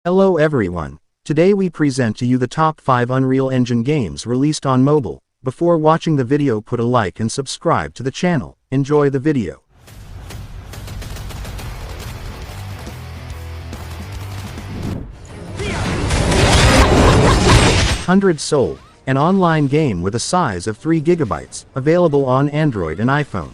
Hello everyone. Today we present to you the top 5 Unreal Engine games released on mobile. Before watching the video, put a like and subscribe to the channel. Enjoy the video. 100 Soul, an online game with a size of 3 GB, available on Android and iPhone.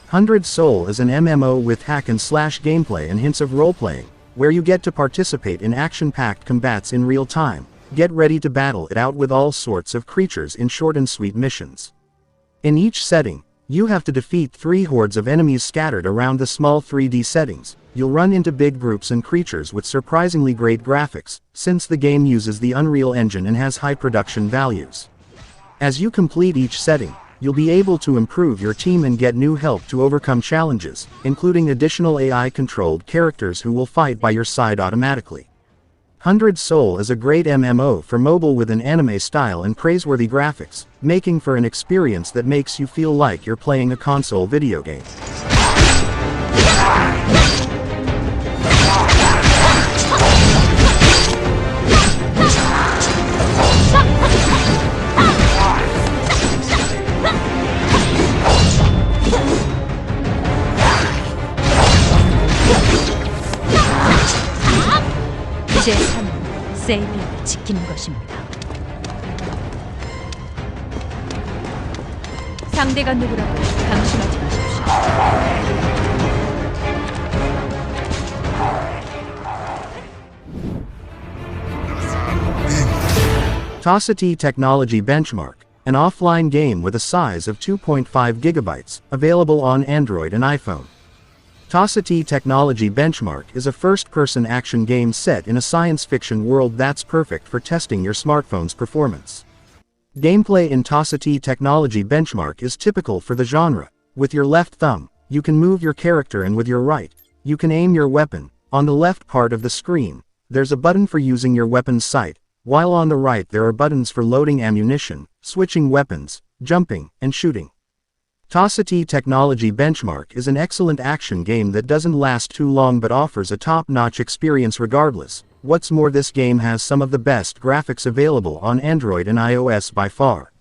100 Soul is an MMO with hack-and-slash gameplay and hints of role-playing, where you get to participate in action-packed combats in real time. Get ready to battle it out with all sorts of creatures in short and sweet missions. In each setting, you have to defeat 3 hordes of enemies scattered around the small 3D settings. You'll run into big groups and creatures with surprisingly great graphics, since the game uses the Unreal Engine and has high production values. As you complete each setting, you'll be able to improve your team and get new help to overcome challenges, including additional AI-controlled characters who will fight by your side automatically. 100 Soul is a great MMO for mobile with an anime style and praiseworthy graphics, making for an experience that makes you feel like you're playing a console video game. 제 3은 세이비를 지키는 것입니다. 상대가 누구라도 방심하지 마십시오. Tossity Technology Benchmark, an offline game with a size of 2.5 GB, available on Android and iPhone. Tossity Technology Benchmark is a first-person action game set in a science fiction world that's perfect for testing your smartphone's performance. Gameplay in Tossity Technology Benchmark is typical for the genre. With your left thumb, you can move your character, and with your right, you can aim your weapon. On the left part of the screen, there's a button for using your weapon's sight, while on the right there are buttons for loading ammunition, switching weapons, jumping, and shooting. Tossity Technology Benchmark is an excellent action game that doesn't last too long but offers a top-notch experience regardless. What's more, this game has some of the best graphics available on Android and iOS by far.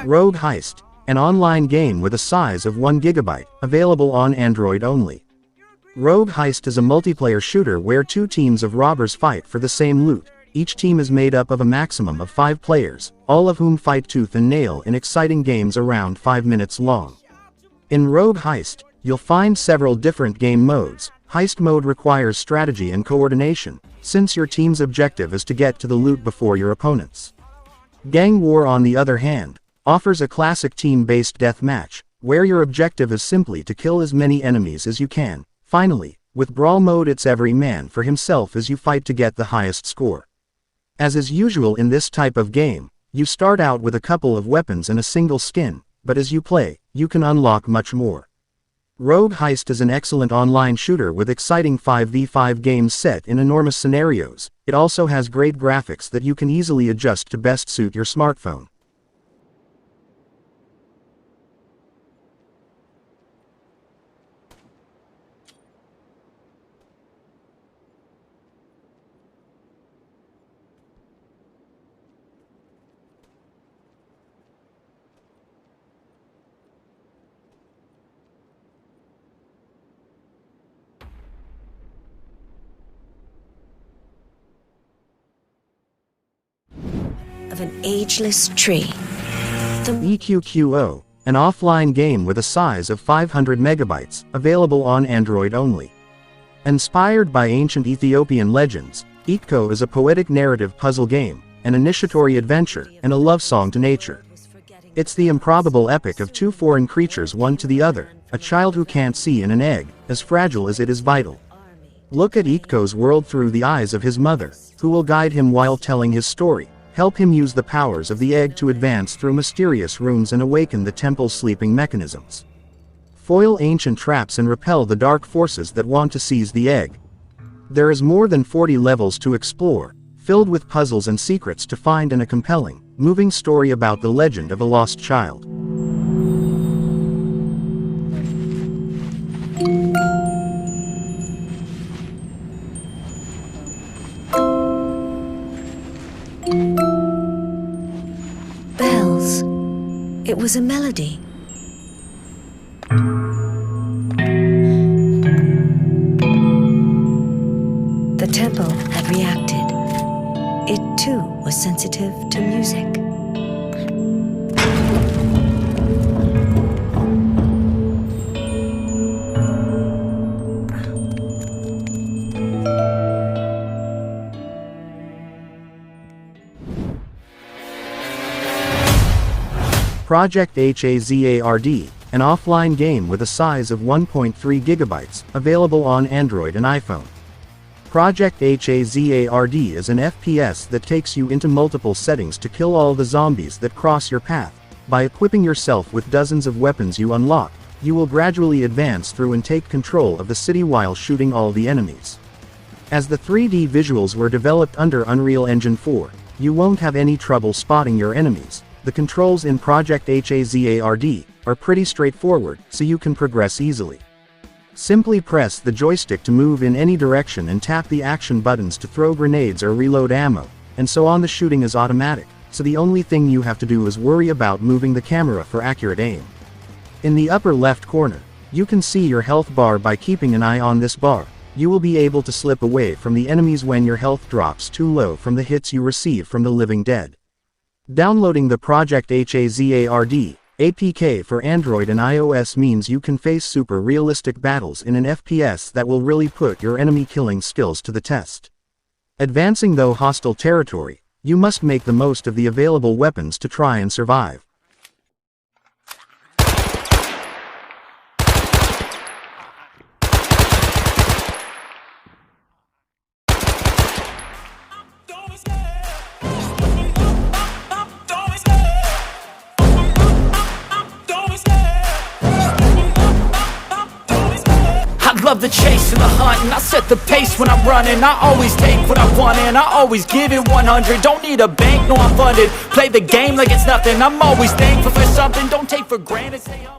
Rogue Heist, an online game with a size of 1 GB, available on Android only. Rogue Heist is a multiplayer shooter where 2 teams of robbers fight for the same loot. Each team is made up of a maximum of 5 players, all of whom fight tooth and nail in exciting games around 5 minutes long. In Rogue Heist, you'll find several different game modes. Heist mode requires strategy and coordination, since your team's objective is to get to the loot before your opponents. Gang War, on the other hand, offers a classic team-based deathmatch, where your objective is simply to kill as many enemies as you can. Finally, with Brawl mode, it's every man for himself as you fight to get the highest score. As is usual in this type of game, you start out with a couple of weapons and a single skin, but as you play, you can unlock much more. Rogue Heist is an excellent online shooter with exciting 5v5 games set in enormous scenarios. It also has great graphics that you can easily adjust to best suit your smartphone. Of an ageless tree. EQQO, an offline game with a size of 500 megabytes, available on Android only. Inspired by ancient Ethiopian legends, EQQO is a poetic narrative puzzle game, an initiatory adventure, and a love song to nature. It's the improbable epic of two foreign creatures one to the other, a child who can't see in an egg, as fragile as it is vital. Look at Ikko's world through the eyes of his mother, who will guide him while telling his story, help him use the powers of the egg to advance through mysterious rooms and awaken the temple's sleeping mechanisms. Foil ancient traps and repel the dark forces that want to seize the egg. There is more than 40 levels to explore, filled with puzzles and secrets to find, and a compelling, moving story about the legend of a lost child. Bells. It was a melody. The temple had reacted. It too was sensitive to music. Project Hazard, an offline game with a size of 1.3 gigabytes, available on Android and iPhone. Project Hazard is an FPS that takes you into multiple settings to kill all the zombies that cross your path. By equipping yourself with dozens of weapons you unlock, you will gradually advance through and take control of the city while shooting all the enemies. As the 3D visuals were developed under Unreal Engine 4, you won't have any trouble spotting your enemies. The controls in Project Hazard are pretty straightforward, so you can progress easily. Simply press the joystick to move in any direction and tap the action buttons to throw grenades or reload ammo, and so on. The shooting is automatic, so the only thing you have to do is worry about moving the camera for accurate aim. In the upper left corner, you can see your health bar. By keeping an eye on this bar, you will be able to slip away from the enemies when your health drops too low from the hits you receive from the living dead. Downloading the Project Hazard APK for Android and iOS means you can face super realistic battles in an FPS that will really put your enemy killing skills to the test. Advancing through hostile territory, you must make the most of the available weapons to try and survive. Love the chase and the hunt, and I set the pace when I'm running. I always take what I want and I always give it 100. Don't need a bank, no I'm funded. Play the game like it's nothing. I'm always thankful for something. Don't take for granted. Stay humble.